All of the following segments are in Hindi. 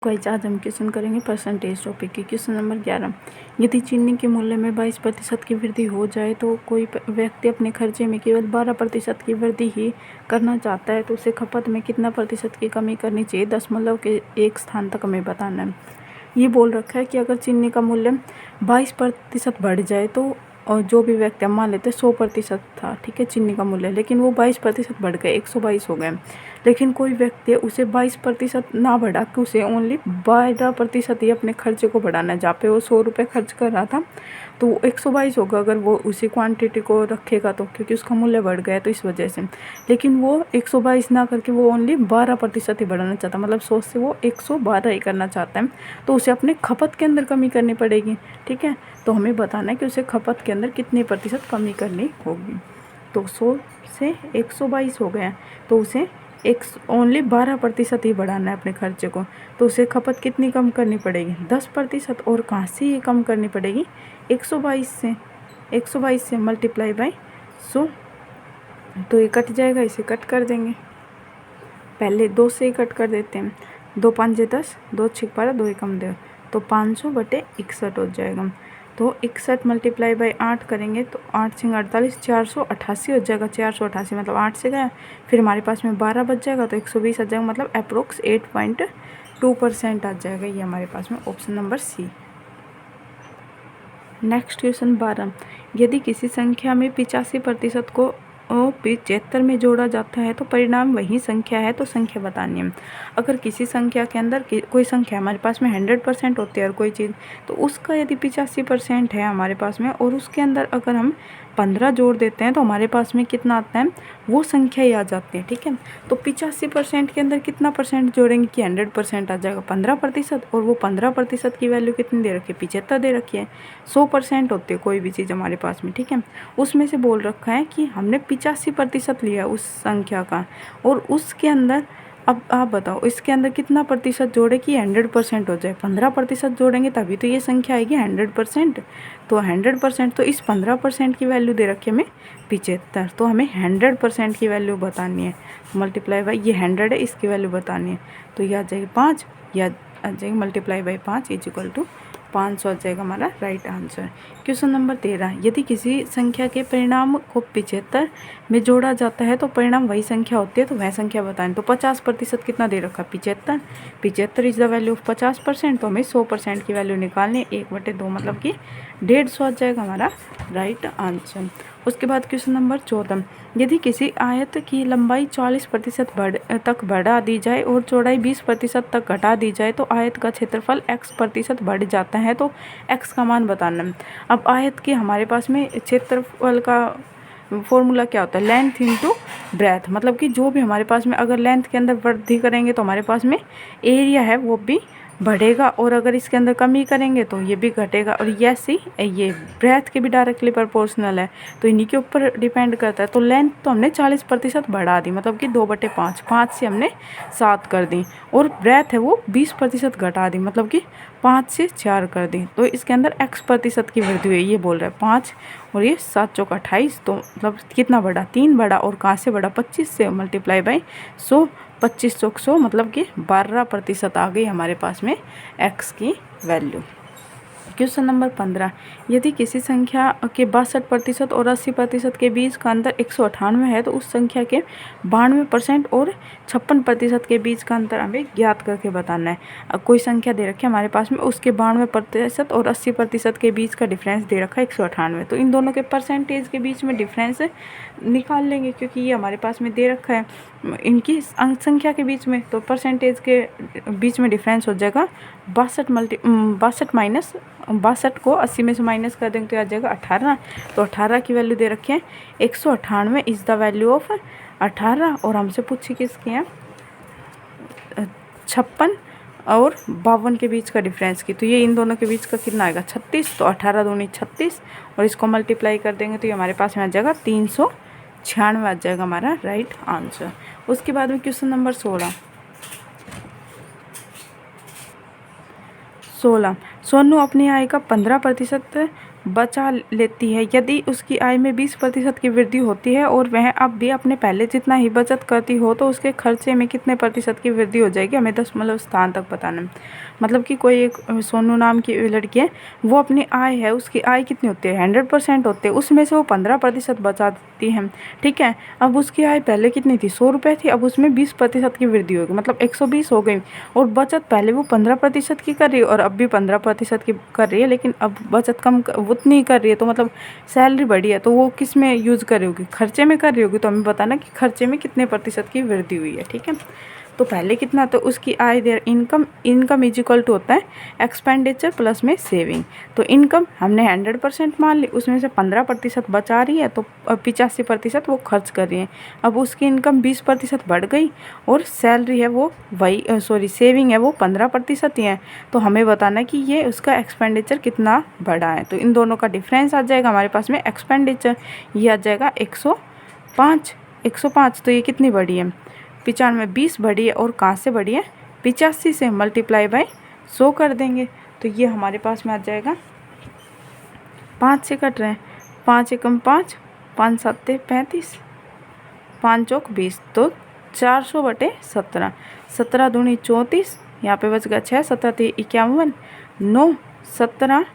गाइस आज हम क्वेश्चन करेंगे परसेंटेज टॉपिक की। Question number 11। यदि चीनी के मूल्य में 22% की वृद्धि हो जाए तो कोई व्यक्ति अपने खर्चे में केवल 12% की वृद्धि ही करना चाहता है तो उसे खपत में कितना प्रतिशत की कमी करनी चाहिए, दशमलव के एक स्थान तक हमें बताना है। ये बोल रखा है कि अगर चीनी का मूल्य 22% बढ़ जाए तो, और जो भी व्यक्ति हम मान लेते हैं 100% था, ठीक है, चीनी का मूल्य, लेकिन वो 22% बढ़ गए, 122 हो गए, लेकिन कोई व्यक्ति उसे 22% ना बढ़ा के उसे ओनली 12% ही अपने खर्चे को बढ़ाना है। जहाँ पे वो 100 रुपये खर्च कर रहा था तो 122 होगा अगर वो उसी क्वांटिटी को रखेगा तो, क्योंकि उसका मूल्य बढ़ गया है तो इस वजह से। लेकिन वो 122 ना करके वो ओनली 12% ही बढ़ाना चाहता, मतलब 100 से वो 112 ही करना चाहता है, तो उसे अपने खपत के अंदर कमी करनी पड़ेगी। ठीक है, तो हमें बताना है कि उसे खपत के अंदर कितनी प्रतिशत कमी करनी होगी। तो 100 से 122 हो गया तो उसे ओनली 12% ही बढ़ाना है अपने खर्चे को, तो उसे खपत कितनी कम करनी पड़ेगी, 10%। और कहाँ से ये कम करनी पड़ेगी, 122 से मल्टीप्लाई बाई 100, तो ये कट जाएगा, इसे कट कर देंगे। पहले 2 से ही कट कर देते हैं, 2 5 10, 2 6 12, 2 एकम 2, तो 500/61 हो जाएगा। तो 61 मल्टीप्लाई बाई 8 करेंगे तो 8 6 48, 488 हो जाएगा। 488 मतलब 8 से गया, फिर हमारे पास में 12 बच जाएगा तो 120 आ जाएगा, मतलब अप्रोक्स 8.2% आ जाएगा। ये हमारे पास में option number C. Next question 12। यदि किसी संख्या में 85% को 75 में जोड़ा जाता है तो परिणाम वही संख्या है, तो संख्या बतानी है। अगर किसी संख्या के अंदर कोई संख्या हमारे पास में 100% होती है और कोई चीज़, तो उसका यदि 85% है हमारे पास में और उसके अंदर अगर हम 15 जोड़ देते हैं तो हमारे पास में कितना आता है, वो संख्या ही आ जाती है। ठीक है, तो 85% के अंदर कितना परसेंट जोड़ेंगे कि 100% आ जाएगा, 15%, और वो 15% की वैल्यू कितनी दे रखी है, 75 दे रखी है। 100% होती है कोई भी चीज़ हमारे पास में, ठीक है, उसमें से बोल रखा है कि हमने 85% लिया उस संख्या का, और उसके अंदर अब आप बताओ इसके अंदर कितना प्रतिशत जोड़े कि 100% हो जाए। 15% जोड़ेंगे तभी तो ये संख्या आएगी 100%, तो 100%, तो इस 15% की वैल्यू दे रखी है हमें 75, तो हमें 100% की वैल्यू बतानी है। मल्टीप्लाई बाई ये 100 है, इसकी वैल्यू बतानी है, तो यह आ जाएगी 5, या आ जाएगी मल्टीप्लाई बाई 5 इक्वल टू 500 आ जाएगा हमारा राइट आंसर। Question number 13। यदि किसी संख्या के परिणाम को 75 में जोड़ा जाता है तो परिणाम वही संख्या होती है, तो वह संख्या बताएं। तो 50% कितना दे रखा, 75 इज द वैल्यू ऑफ 50%, तो हमें 100% की वैल्यू निकालनी है। 1/2 मतलब कि 150 आ जाएगा हमारा राइट आंसर। उसके बाद क्वेश्चन नंबर 14। यदि किसी आयत की लंबाई 40% तक बढ़ा दी जाए और चौड़ाई 20% तक घटा दी जाए तो आयत का क्षेत्रफल x% बढ़ जाता है, तो x का मान बताना है। अब आयत की हमारे पास में क्षेत्रफल का फॉर्मूला क्या होता है, लेंथ इंटू ब्रेथ, मतलब कि जो भी हमारे पास में अगर लेंथ के अंदर वृद्धि करेंगे तो हमारे पास में एरिया है वो भी बढ़ेगा, और अगर इसके अंदर कमी करेंगे तो ये भी घटेगा, और ये ब्रेथ के भी डायरेक्टली प्रोपोर्शनल है, तो इन्हीं के ऊपर डिपेंड करता है। तो लेंथ तो हमने 40% बढ़ा दी, मतलब कि 2/5, 5 से हमने 7 कर दी, और ब्रेथ है वो 20% घटा दी, मतलब कि 5 से 4 कर दी, तो इसके अंदर x% की वृद्धि हुई। ये बोल रहा है 5 और ये 7 चौका 28, तो मतलब कितना बढ़ा, 3 बढ़ा, और कहाँ से बढ़ा, 25 से, मल्टीप्लाई बाई 100, 25 चौक 100, मतलब कि 12% आ गई हमारे पास में x की वैल्यू। Question number 15। यदि किसी संख्या के 62% और 80% के बीच का अंतर 198 है तो उस संख्या के 92% और 56% के बीच का अंतर हमें ज्ञात करके बताना है। अब कोई संख्या दे रखी है हमारे पास में, उसके 92% और 80% के बीच का डिफरेंस दे रखा है 198, तो इन दोनों के परसेंटेज के बीच में डिफरेंस निकाल लेंगे, क्योंकि ये हमारे पास में दे रखा है इनकी अंक संख्या के बीच में, तो परसेंटेज के बीच में डिफरेंस हो जाएगा 62 माइनस 62 को 80 में से माइनस कर देंगे तो आ जाएगा 18, तो 18 की वैल्यू दे रखे हैं 198 इज़ द वैल्यू ऑफ 18, और हमसे पूछी किसकी है 56 और 52 के बीच का डिफरेंस की, तो ये इन दोनों के बीच का कितना आएगा 36, तो 18 दूनी 36, और इसको मल्टीप्लाई कर देंगे तो ये हमारे पास में आ जाएगा 396 आ जाएगा हमारा राइट आंसर। उसके बाद में क्वेश्चन नंबर 16। सोनू अपनी आय का 15% बचा लेती है। यदि उसकी आय में 20% की वृद्धि होती है और वह अब भी अपने पहले जितना ही बचत करती हो तो उसके खर्चे में कितने प्रतिशत की वृद्धि हो जाएगी, हमें दशमलव स्थान तक बताना है। मतलब कि कोई एक सोनू नाम की लड़की है, वो अपनी आय है, उसकी आय कितनी होती है 100% होती है, उसमें से वो 15% बचा देती है। ठीक है, अब उसकी आय पहले कितनी थी 100 रुपये थी, अब उसमें 20% की वृद्धि होगी, मतलब 120 हो गई। और बचत पहले वो 15% की कर रही है और अब भी 15% की कर रही है, लेकिन अब बचत कम उतनी कर रही है, तो मतलब सैलरी बढ़ी है, तो वो किस में यूज़ कर रही होगी, खर्चे में कर रही होगी। तो हमें बताना कि खर्चे में कितने प्रतिशत की वृद्धि हुई है। ठीक है, तो पहले कितना, तो उसकी आय देर इनकम इज इक्वल टू होता है एक्सपेंडिचर प्लस में सेविंग। तो इनकम हमने 100% मान ली, उसमें से 15% बचा रही है, तो 85% वो खर्च कर रही है। अब उसकी इनकम 20% बढ़ गई और सैलरी है वो सेविंग है वो 15% ही है। तो हमें बताना है कि ये उसका एक्सपेंडिचर कितना बढ़ा है। तो इन दोनों का डिफरेंस आ जाएगा हमारे पास में एक्सपेंडिचर, ये आ जाएगा 105। तो ये कितनी बढ़ी है 95, 20 बढ़ी है, और कहाँ से बढ़ी है 85 से, मल्टीप्लाई बाय 100 कर देंगे। तो ये हमारे पास में आ जाएगा, 5 से कट रहे हैं, 5 एकम 5, 5 सत्ते 35, 5 चौक 20, तो 400/17, 17 दूनी 34, यहाँ पे बच गया 6, 17 × 51, 9, 17,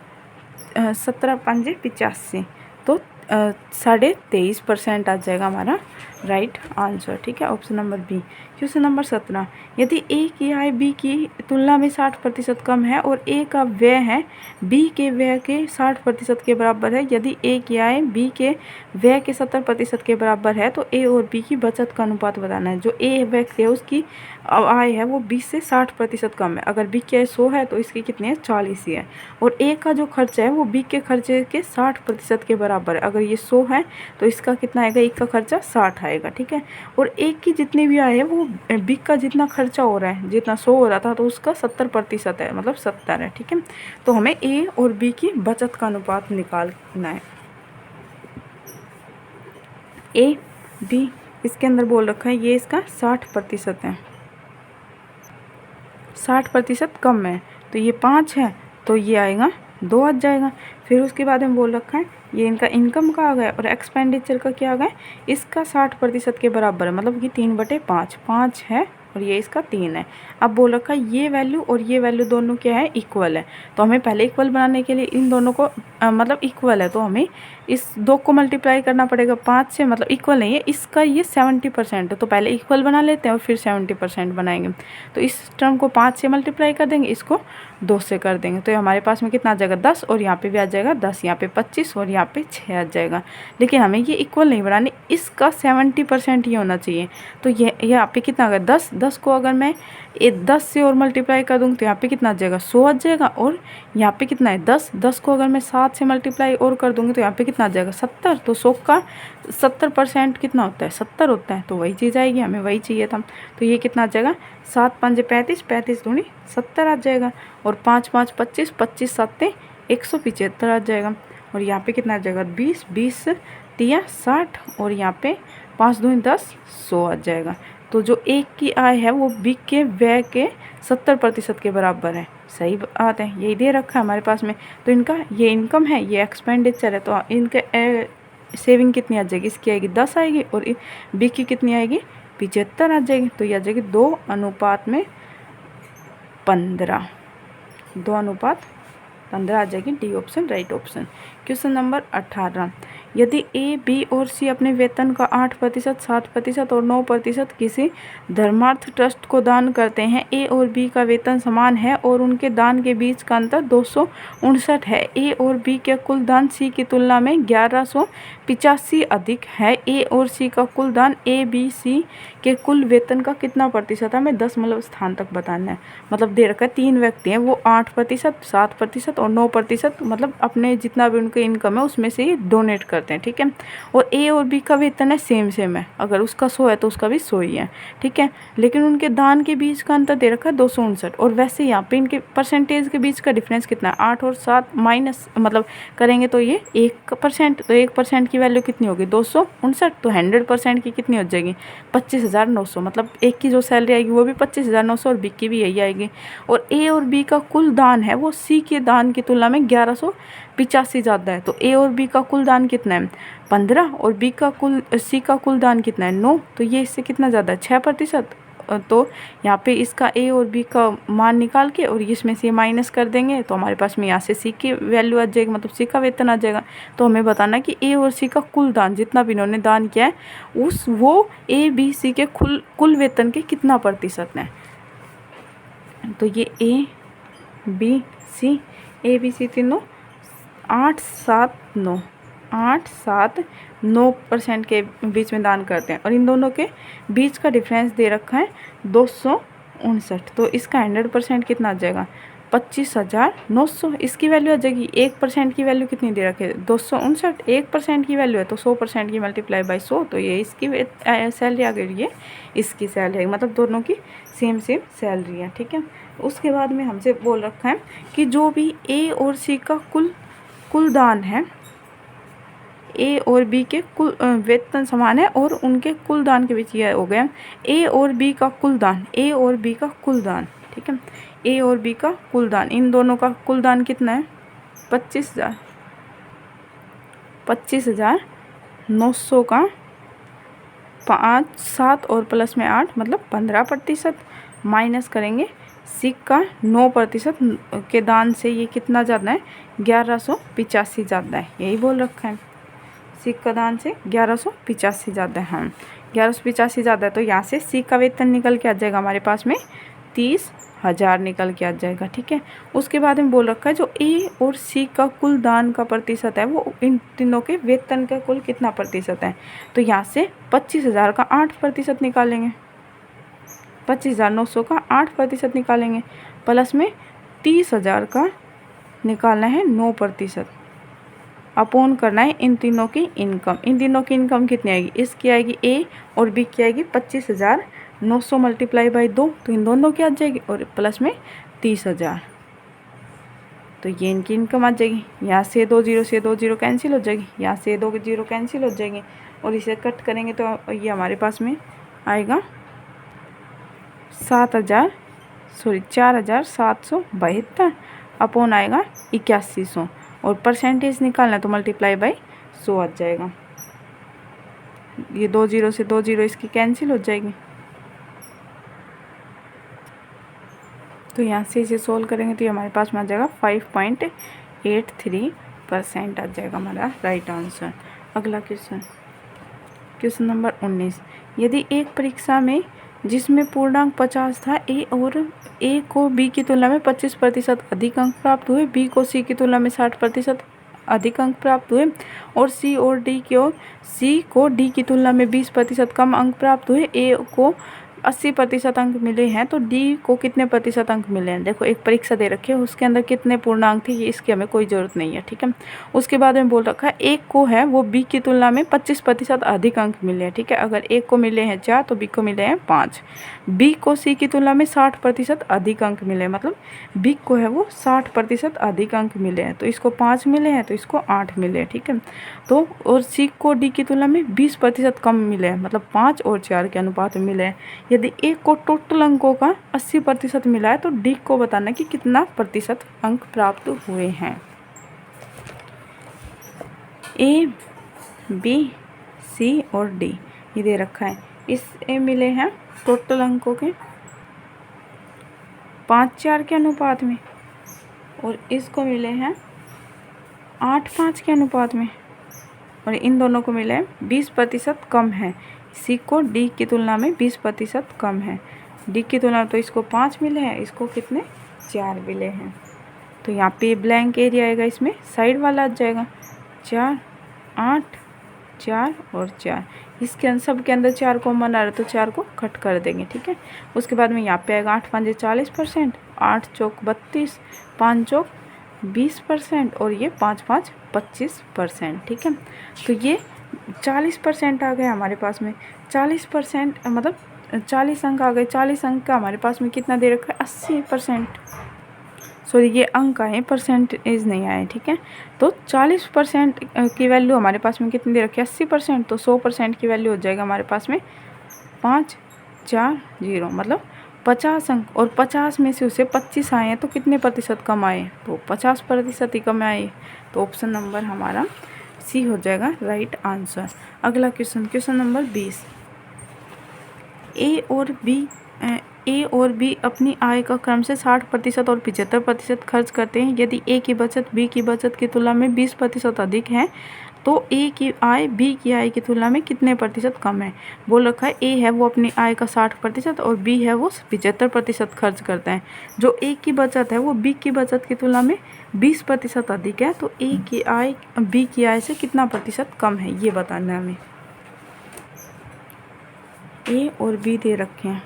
17 पंजे 85, तो 23.5% आ जाएगा हमारा राइट आंसर। ठीक है, option number B. Question number 17, यदि ए की आय बी की तुलना में 60% कम है और ए का व्यय है बी के व्यय के 60% के बराबर है, यदि ए की आय बी के व्यय के 70% के बराबर है, तो ए और बी की बचत का अनुपात बताना है। जो ए व्यक्ति है उसकी आय है वो 20 से 60% कम है। अगर बी की आय 100 है तो इसकी कितनी है 40 ही है, और ए का जो खर्चा है वो बी के खर्चे के 60% के बराबर है। अगर ये 100 है तो इसका कितना आएगा, एक का खर्चा 60 आएगा। ठीक है, और एक की जितनी भी आय है वो बी का जितना खर्चा हो रहा है, जितना 100 हो रहा था, तो उसका 70% है, मतलब 70 है। ठीक है, तो हमें ए और बी की बचत का अनुपात निकालना है। ए बी इसके अंदर बोल रखा है, ये इसका 60% है, 60% कम है, तो ये 5 है, तो ये आएगा 2 आ जाएगा। फिर उसके बाद में बोल रखा है ये इनका इनकम का आ गया और एक्सपेंडिचर का क्या आ गया, इसका 60% के बराबर है, मतलब कि 3/5, 5 है और ये इसका 3 है। अब बोल रखा है ये वैल्यू और ये वैल्यू दोनों क्या है, इक्वल है। तो हमें पहले इक्वल बनाने के लिए इन दोनों को मतलब इक्वल है, तो हमें इस 2 को मल्टीप्लाई करना पड़ेगा 5 से, मतलब इक्वल नहीं है, इसका ये 70% है, तो पहले इक्वल बना लेते हैं और फिर 70% बनाएंगे। तो इस टर्म को 5 से मल्टीप्लाई कर देंगे, इसको 2 से कर देंगे, तो हमारे पास में कितना आ जाएगा 10, और यहाँ पे भी आ जाएगा 10, यहाँ पे 25 और यहाँ पे 6 आ जाएगा। लेकिन हमें ये इक्वल नहीं बनानी, इसका 70% ही होना चाहिए। तो ये यहाँ पे कितना आ गया 10, 10 को अगर मैं 10 से और मल्टीप्लाई कर दूँगी तो यहाँ पे कितना आ जाएगा 100 आ जाएगा, और यहाँ पे कितना है 10, 10 को अगर मैं 7 से मल्टीप्लाई और कर दूँगी तो यहाँ पे कितना आ जाएगा 70। तो 100 का 70% कितना होता है 70 होता है, तो वही चीज़ आएगी, हमें वही चाहिए था। तो ये कितना आ जाएगा 7 पंजे 35, 35 दूनी 70 आ जाएगा, और 5 5 25, 25 सत्ते 175 आ जाएगा, और यहाँ पे कितना आ जाएगा 20, 20 तिया 60, और यहाँ पे 5 दूनी 10, 100 आ जाएगा। तो जो एक की आय है वो बी के व्यय के 70% के बराबर है। सही बात है, यही दे रखा है हमारे पास में। तो इनका ये इनकम है, ये एक्सपेंडिचर है, तो इनके सेविंग कितनी आ जाएगी, इसकी आएगी 10 आएगी, और बी की कितनी आएगी 75 आ जाएगी। तो ये आ जाएगी 2:15, 2:15 आ जाएगी, D option right option. Question number 18, यदि ए बी और सी अपने वेतन का 8%, 7% और 9% किसी धर्मार्थ ट्रस्ट को दान करते हैं, ए और बी का वेतन समान है और उनके दान के बीच का अंतर 259 है, ए और बी के कुल दान सी की तुलना में 1185 अधिक है, ए और सी का कुल दान ए बी सी के कुल वेतन का कितना प्रतिशत है, हमें दशमलव स्थान तक बताना है। मतलब दे रखा है 3 व्यक्ति हैं, वो 8%, 7% और 9%, मतलब अपने जितना भी उनका इनकम है उसमें से ही डोनेट करते हैं। ठीक है, और ए और बी का वेतन है सेम है, अगर उसका 100 है तो उसका भी 100 ही है। ठीक है, लेकिन उनके दान के बीच का अंतर दे रखा है 259, और वैसे यहाँ पे इनके परसेंटेज के बीच का डिफरेंस कितना है 8 और 7 माइनस मतलब करेंगे तो ये 1%, तो 1% की वैल्यू कितनी होगी 259, तो 100% की कितनी हो जाएगी 25,900, मतलब एक की जो सैलरी आएगी वो भी 25,900 और बी की भी यही आएगी। और ए और बी का कुल दान है वो सी के दान दान की तुलना में 1185 ज़्यादा है। तो ए और बी का कुल दान कितना है 15 और बी का सी का कुल दान कितना है 9। तो ये इससे कितना ज़्यादा है 6%। तो यहाँ पे इसका ए और बी का मान निकाल के और इसमें से माइनस कर देंगे तो हमारे पास में यहाँ से सी की वैल्यू आ जाएगी, मतलब सी का वेतन आ जाएगा। तो हमें बताना कि ए और सी का कुल दान जितना भी इन्होंने दान किया है वो ए बी सी के कुल वेतन के कितना प्रतिशत है। तो ये ए बी सी तीनों 8-7-9% के बीच में दान करते हैं और इन दोनों के बीच का डिफरेंस दे रखा है 259। तो इसका 100% कितना आ जाएगा 25,900। इसकी वैल्यू आ जाएगी 1% की वैल्यू कितनी दे रखी है 259। 1% की वैल्यू है तो 100% की मल्टीप्लाई बाई 100। तो ये इसकी सैलरी आ गई, ये इसकी सैलरी है, मतलब दोनों की सेम सैलरी है। ठीक है, उसके बाद में हमसे बोल रखा है कि जो भी ए और सी का कुल दान है, ए और बी के कुल वेतन समान है और उनके कुल दान के बीच ये हो गया ए और बी का कुल दान। ठीक है, ए और बी का कुल दान, इन दोनों का कुल दान कितना है 25,900 का 5-7 और प्लस में 8 मतलब 15% माइनस करेंगे सी का 9% के दान से ये कितना ज़्यादा है 1185 ज़्यादा है। यही बोल रखा है, सी का दान से 1185 ज़्यादा है। हाँ, 1185 ज़्यादा है। तो यहाँ से सी का वेतन निकल के आ जाएगा हमारे पास में 30,000 निकल के आ जाएगा। ठीक है, उसके बाद में बोल रखा है जो ए और सी का कुल दान का प्रतिशत है वो इन तीनों के वेतन का कुल कितना प्रतिशत है। तो यहाँ से 25,000 का 8% निकालेंगे, 25,900 का 8% निकालेंगे, प्लस में 30,000 का निकालना है 9%, अपोन करना है इन तीनों की इनकम। इन तीनों की इनकम कितनी आएगी, इसकी आएगी ए और बी की आएगी 25,900 मल्टीप्लाई बाई 2, तो इन दोनों की आ जाएगी और प्लस में 30,000। तो ये इनकी इनकम आ जाएगी। यहाँ से 2 0 कैंसिल हो जाएगी, यहाँ से 2 0 कैंसिल हो जाएगी और इसे कट करेंगे तो ये हमारे पास में आएगा 4,772 अपोन आएगा 8100 और परसेंटेज निकालना तो मल्टीप्लाई बाई 100 आ जाएगा। ये 2 0 से 2 0 इसकी कैंसिल हो जाएगी। तो यहाँ से इसे सोल्व करेंगे तो ये हमारे पास में आ जाएगा 5.83% आ जाएगा हमारा राइट आंसर। अगला क्वेश्चन नंबर 19। यदि एक परीक्षा में जिसमें पूर्णांक 50 था ए को बी की तुलना में 25% अधिक अंक प्राप्त हुए, बी को सी की तुलना में 60% अधिक अंक प्राप्त हुए और सी को डी की तुलना में 20% कम अंक प्राप्त हुए, ए को 80% अंक मिले हैं तो डी को कितने प्रतिशत अंक मिले हैं। देखो एक परीक्षा दे रखी है, उसके अंदर कितने पूर्णांक थे ये इसकी हमें कोई ज़रूरत नहीं है। ठीक है, उसके बाद में बोल रखा है एक को है वो बी की तुलना में 25% अधिक अंक मिले हैं। ठीक है, अगर एक को मिले हैं 4 तो बी को मिले हैं 5। बी को सी की तुलना में 60% अधिक अंक मिले हैं, मतलब बी को है वो 60% अधिक अंक मिले हैं, तो इसको 5 मिले हैं तो इसको 8 मिले हैं। ठीक है, तो और सी को डी की तुलना में 20% कम मिले हैं, मतलब 5 और 4 के अनुपात में मिले हैं। यदि ए को टोटल अंकों का 80% मिला है तो डी को बताना कि कितना प्रतिशत अंक प्राप्त हुए हैं। ए बी सी और डी ये दे रखा है, इसे मिले हैं टोटल अंकों के 5-4 के अनुपात में और इसको मिले हैं 8-5 के अनुपात में और इन दोनों को मिले हैं 20% कम है। सी को डी की तुलना में 20% कम है, डी की तुलना में तो इसको 5 मिले हैं, इसको कितने 4 मिले हैं। तो यहाँ पे ब्लैंक एरिया आएगा, इसमें साइड वाला आ जाएगा 4 8 4 और 4, इसके अंदर सब के अंदर 4 कॉमन आ रहा है तो 4 को कट कर देंगे। ठीक है, उसके बाद में यहाँ पे आएगा 8 5 40%, 8 चौक 32, 5 चौक 20% और ये 5 5 25%। ठीक है, तो ये 40% आ गया हमारे पास में। 40% मतलब 40 अंक आ गए। 40 अंक का हमारे पास में कितना दे रखा है 80%, सॉरी ये अंक आए परसेंटेज नहीं आए। ठीक है, तो 40% की वैल्यू हमारे पास में कितनी दे रखी है 80%, तो 100% की वैल्यू हो जाएगा हमारे पास में 5 4 0, मतलब 50 अंक और 50 में से उसे 25 आए हैं तो कितने प्रतिशत कम आए? तो 50% ही कम आए। तो ऑप्शन नंबर हमारा सी हो जाएगा राइट आंसर। अगला क्वेश्चन नंबर 20। ए और बी अपनी आय का क्रम से 60% और 75% खर्च करते हैं। यदि ए की बचत बी की बचत की तुलना में 20% अधिक है तो ए की आय बी की आय की तुलना में कितने प्रतिशत कम है? बोल रखा है ए है वो अपनी आय का 60% और बी है वो 75% खर्च करता है। जो ए की बचत है वो बी की बचत की तुलना में 20% अधिक है, तो ए की आय बी की आय से कितना प्रतिशत कम है ये बताना है हमें। ए और बी दे रखे हैं,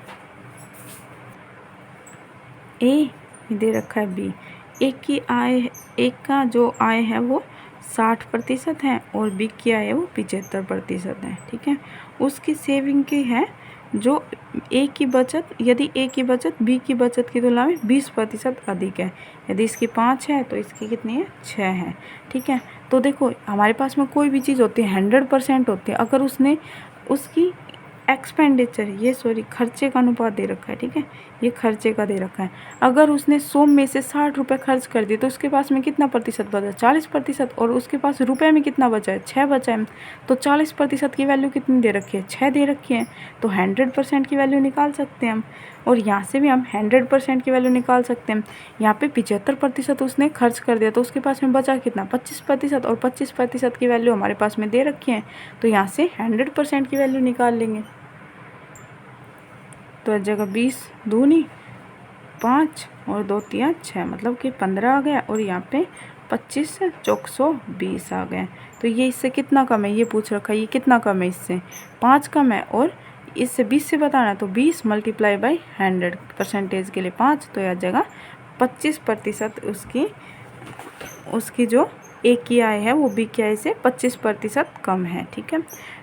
ए दे रखा है बी। एक का जो आय है वो 60% है और बी की आय है वो 75% है। ठीक है, उसकी सेविंग की है जो ए की बचत, यदि ए की बचत बी की बचत की तुलना में 20% अधिक है। यदि इसकी 5 है तो इसकी कितनी है? 6 है। ठीक है, तो देखो हमारे पास में कोई भी चीज़ होती है 100% होती है, अगर उसने उसकी एक्सपेंडिचर खर्चे का अनुपात दे रखा है। ठीक है, ये खर्चे का दे रखा है। अगर उसने 100 में से 60 रुपये खर्च कर दिए तो उसके पास में कितना प्रतिशत बचा? 40%। और उसके पास रुपए में कितना बचा है? 6 बचा है। तो 40% की वैल्यू कितनी दे रखी है? 6 दे रखी है। तो 100% की वैल्यू निकाल सकते हैं हम, और यहाँ से भी हम 100% की वैल्यू निकाल सकते हैं। यहाँ पे 75% उसने खर्च कर दिया तो उसके पास में बचा कितना? 25%, और 25% की वैल्यू हमारे पास में दे रखी है, तो यहाँ से 100% की वैल्यू निकाल लेंगे। तो इस जगह 20 दूनी 5 और 2 तिया 6, मतलब कि 15 आ गया, और यहाँ पे 25 चौक 120 आ गए। तो ये इससे कितना कम है ये पूछ रखा है, ये कितना कम है? इससे 5 कम है, और इससे 20 से बताना है तो 20 मल्टीप्लाई बाई 100 परसेंटेज के लिए 5, तो यह जगह 25% उसकी जो ए की आय है वो बी की आय से 25% कम है। ठीक है,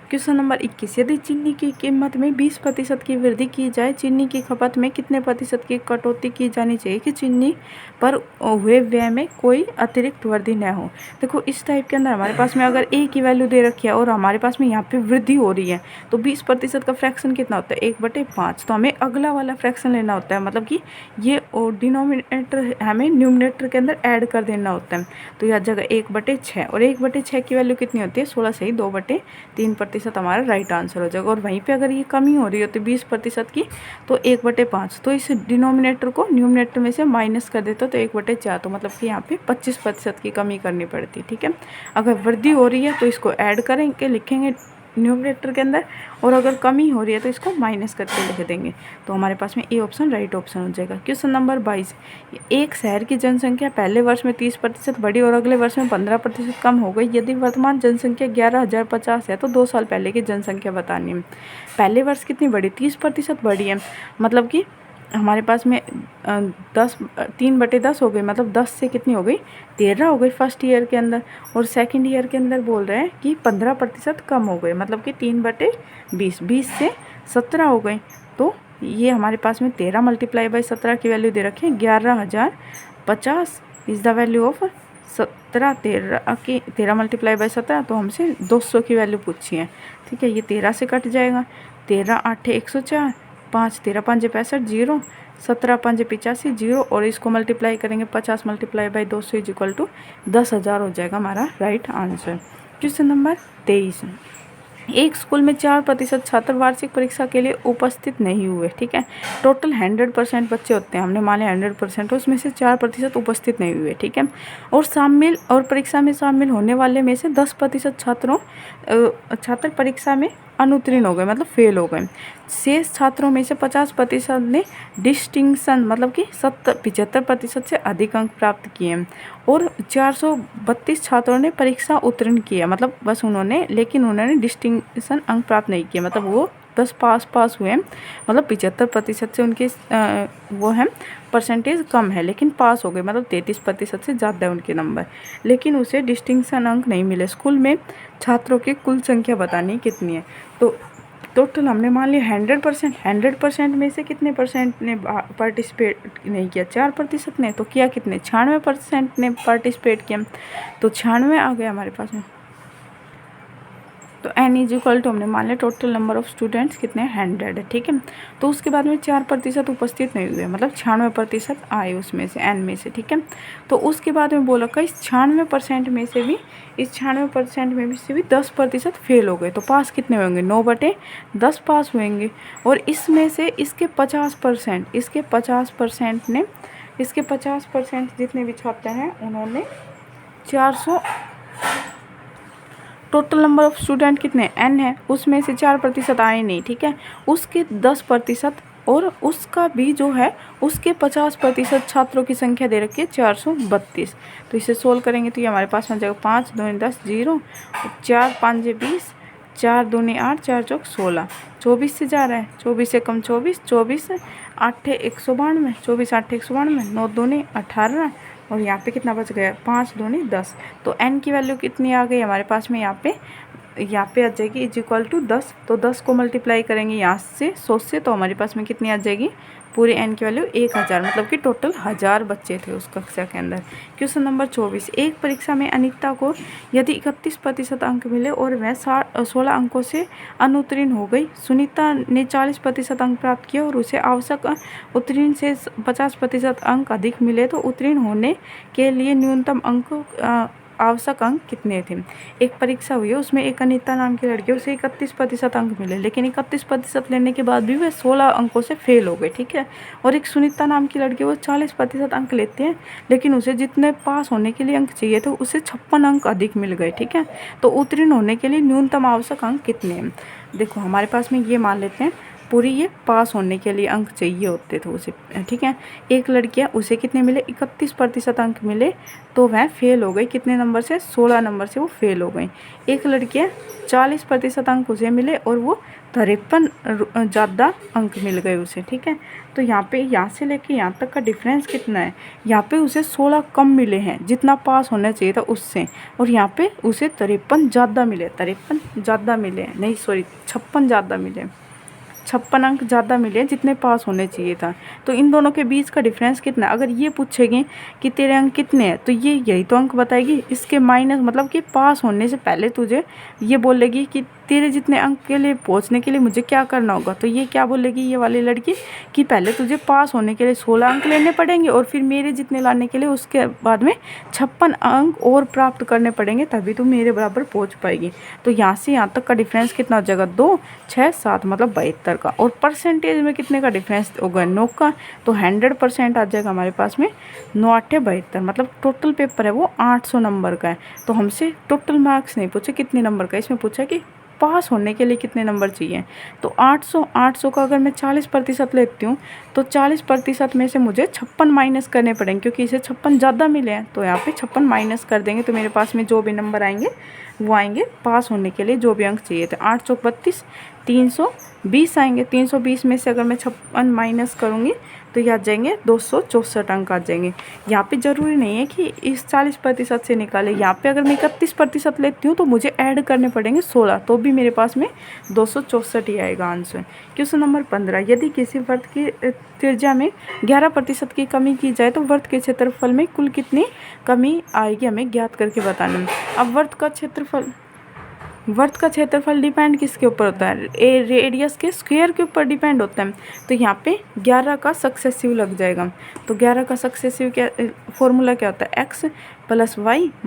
क्वेश्चन नंबर 21। यदि चीनी की कीमत में 20% की वृद्धि की जाए, चीनी की खपत में कितने प्रतिशत की कटौती की जानी चाहिए कि चीनी पर हुए व्यय में कोई अतिरिक्त वृद्धि न हो? देखो इस टाइप के अंदर हमारे पास में अगर ए की वैल्यू दे रखी है और हमारे पास में यहाँ पे वृद्धि हो रही है, तो 20% का फ्रैक्शन कितना होता है? 1/5। तो हमें अगला वाला फ्रैक्शन लेना होता है, मतलब कि ये डिनोमिनेटर हमें न्यूमरेटर के अंदर ऐड कर देना होता है। तो यह जगह 1/6, और 1/6 की वैल्यू कितनी होती है? 16 से ही 2/3% हमारा राइट आंसर हो जाएगा। और वहीं पे अगर ये कमी हो रही होती 20% की तो 1/5, तो इस डिनोमिनेटर को न्यूमरेटर में से माइनस कर देते तो 1/4, तो मतलब कि यहाँ पे 25% की कमी करनी पड़ती। ठीक है, अगर वृद्धि हो रही है तो इसको ऐड करेंगे, लिखेंगे न्यूमरेटर के अंदर, और अगर कमी हो रही है तो इसको माइनस करके लिख देंगे। तो हमारे पास में ए ऑप्शन राइट ऑप्शन हो जाएगा। Question number 22। एक शहर की जनसंख्या पहले वर्ष में 30% बढ़ी और अगले वर्ष में 15% कम हो गई। यदि वर्तमान जनसंख्या 11,050 है तो 2 साल पहले की जनसंख्या बतानी है। पहले वर्ष कितनी बढ़ी? 30% बढ़ी है, मतलब कि हमारे पास में 3/10 हो गई, मतलब 10 से कितनी हो गई? 13 हो गई फर्स्ट ईयर के अंदर। और सेकंड ईयर के अंदर बोल रहे हैं कि 15% कम हो गए, मतलब कि 3/20, 20 से 17 हो गई। तो ये हमारे पास में 13 मल्टीप्लाई बाई 17 की वैल्यू दे रखी है 11,050 is the value of 17। 13 multiply by 17, तो हमसे 200 की वैल्यू पूछी है। ठीक है, ये 13 से कट जाएगा, 13 8 104, 5 13 5 65 0, 17 5 85 0, और इसको मल्टीप्लाई करेंगे 50 multiply by 200 is equal to 10,000 हो जाएगा हमारा राइट आंसर। Question number 23। एक स्कूल में 4% छात्र वार्षिक परीक्षा के लिए उपस्थित नहीं हुए। ठीक है, टोटल 100% बच्चे होते हैं, हमने मान लिया 100%, उसमें से 4% उपस्थित नहीं हुए। ठीक है, और परीक्षा में शामिल होने वाले में से 10% छात्र परीक्षा में अनुत्तीर्ण हो गए, मतलब फेल हो गए। शेष छात्रों में से 50% ने डिस्टिंक्शन, मतलब कि 75% से अधिक अंक प्राप्त किए हैं, और 432 छात्रों ने परीक्षा उत्तीर्ण किया, मतलब बस लेकिन उन्होंने डिस्टिंक्शन अंक प्राप्त नहीं किए, मतलब वो बस पास हुए, मतलब 75% से उनके वो है परसेंटेज कम है, लेकिन पास हो गए, मतलब 33% से ज़्यादा है उनके नंबर, लेकिन उसे डिस्टिंक्शन अंक नहीं मिले। स्कूल में छात्रों की कुल संख्या बतानी कितनी है? तो टोटल हमने मान लिया 100% में से कितने परसेंट ने पार्टिसिपेट नहीं किया? 4% ने। तो किया कितने? 96% ने पार्टिसिपेट किया, तो 96 आ गया हमारे पास में। तो n इज इक्वल टू हमने मान लिया टोटल नंबर ऑफ स्टूडेंट्स कितने 100 है, ठीक है। तो उसके बाद में 4% उपस्थित नहीं हुए, मतलब 96% आए उसमें से n में से, ठीक है। तो उसके बाद में बोला कि इस 96% में से भी 10% फेल हो गए, तो पास कितने होंगे 9/10 पास होंगे। और इसमें से इसके 50% जितने भी छात्र हैं उन्होंने 400 टोटल नंबर ऑफ स्टूडेंट कितने n है, उसमें से 4% आए नहीं, ठीक है। उसके 10% और उसका भी जो है उसके 50% छात्रों की संख्या दे रखी है 432। तो इसे सोल्व करेंगे तो ये हमारे पास में जाएगा 5 2 10 0, 4 5 20, 4 2 8, 4 चौक 16, 24 से जा रहा है, 24 से कम 24, 24 8 192, 24 8 192, 9 2 18, और यहाँ पे कितना बच गया 5 2 10। तो n की वैल्यू कितनी आ गई हमारे पास में, यहाँ पे आ जाएगी इज इक्वल टू 10। तो 10 को मल्टीप्लाई करेंगे यहाँ से 100 से, तो हमारे पास में कितनी आ जाएगी पूरे n की वैल्यू 1000, मतलब कि टोटल 1000 बच्चे थे उस कक्षा के अंदर। क्वेश्चन नंबर 24, एक परीक्षा में अनीता को यदि 31% अंक मिले और वह 16 अंकों से अनुत्तीर्ण हो गई, सुनीता ने 40% अंक प्राप्त किए और उसे आवश्यक उत्तीर्ण से 50% अंक अधिक मिले, तो उत्तीर्ण होने के लिए न्यूनतम आवश्यक अंक कितने थे। एक परीक्षा हुई है, उसमें एक अनीता नाम की लड़की, उसे 31% अंक मिले, लेकिन 31% लेने के बाद भी वह 16 अंकों से फेल हो गए, ठीक है। और एक सुनीता नाम की लड़की, वो 40% अंक लेते हैं, लेकिन उसे जितने पास होने के लिए अंक चाहिए थे उसे 56 अंक अधिक मिल गए, ठीक है। तो उत्तीर्ण होने के लिए न्यूनतम आवश्यक अंक कितने हैं। देखो हमारे पास में ये मान लेते हैं पूरी ये पास होने के लिए अंक चाहिए होते थे उसे, ठीक है। एक लड़की है, उसे कितने मिले 31% अंक मिले, तो वह फेल हो गई, कितने नंबर से 16 नंबर से वो फेल हो गई। एक लड़की है 40% अंक उसे मिले और वो 53 ज़्यादा अंक मिल गए उसे, ठीक है। तो यहाँ पे यहाँ से लेके यहाँ तक का डिफरेंस कितना है, यहाँ पे उसे 16 कम मिले हैं जितना पास होना चाहिए था उससे, और यहाँ पे उसे 53 ज़्यादा मिले, 53 ज़्यादा मिले नहीं सॉरी 56 ज़्यादा मिले, 56 अंक ज़्यादा मिले जितने पास होने चाहिए था। तो इन दोनों के बीच का डिफरेंस कितना, अगर ये पूछेगी कि तेरे अंक कितने हैं, तो ये यही तो अंक बताएगी, इसके माइनस मतलब कि पास होने से पहले तुझे ये बोलेगी कि तेरे जितने अंक के लिए पहुंचने के लिए मुझे क्या करना होगा। तो ये क्या बोलेगी ये वाली लड़की कि पहले तुझे पास होने के लिए 16 अंक लेने पड़ेंगे और फिर मेरे जितने लाने के लिए उसके बाद में 56 अंक और प्राप्त करने पड़ेंगे, तभी तू मेरे बराबर पहुंच पाएगी। तो यहाँ से यहाँ तक का डिफरेंस कितना हो जाएगा 2 6 7 मतलब 72 का। और परसेंटेज में कितने का डिफरेंस होगा 9 का, तो 100% आ जाएगा हमारे पास में 9 8 72, मतलब टोटल पेपर है वो 800 नंबर का है। तो हमसे टोटल मार्क्स नहीं पूछे कितने नंबर का, इसमें पूछा कि पास होने के लिए कितने नंबर चाहिए। तो 800 का अगर मैं 40% लेती हूँ तो 40% में से मुझे 56 माइनस करने पड़ेंगे, क्योंकि इसे 56 ज़्यादा मिले हैं, तो यहाँ पे 56 माइनस कर देंगे तो मेरे पास में जो भी नंबर आएंगे वो आएंगे पास होने के लिए जो भी अंक चाहिए थे। 8 चौक 32, 320 आएंगे, 320 में से अगर मैं 56 माइनस करूँगी तो ये आ जाएंगे 264 अंक आ जाएंगे। यहाँ पे ज़रूरी नहीं है कि इस 40% से निकाले, यहाँ पे अगर मैं 31% लेती हूँ तो मुझे ऐड करने पड़ेंगे 16, तो भी मेरे पास में 264 ही आएगा आंसर। क्वेश्चन नंबर 15, यदि किसी वृत्त की त्रिज्या में 11% की कमी की जाए तो वृत्त के क्षेत्रफल में कुल कितनी कमी आएगी हमें ज्ञात करके बताना है। अब वृत्त का क्षेत्रफल डिपेंड किसके ऊपर होता है, रेडियस के स्क्वायर के ऊपर डिपेंड होता है। तो यहाँ पे 11 का सक्सेसिव लग जाएगा। तो 11 का सक्सेसिव क्या फॉर्मूला क्या होता है, x + y -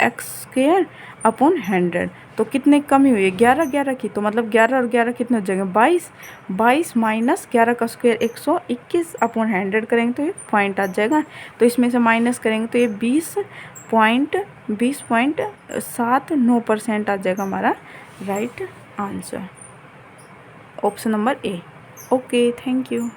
x² / 100। तो कितने कमी हुई है 11 की, तो मतलब 11 और 11 कितने हो जाएंगे 22, 22 माइनस 11 का स्क्वायर 121 / 100 करेंगे तो ये पॉइंट आ जाएगा। तो इसमें से माइनस करेंगे तो ये 20.79% आ जाएगा हमारा right answer, option number A. Okay, thank you.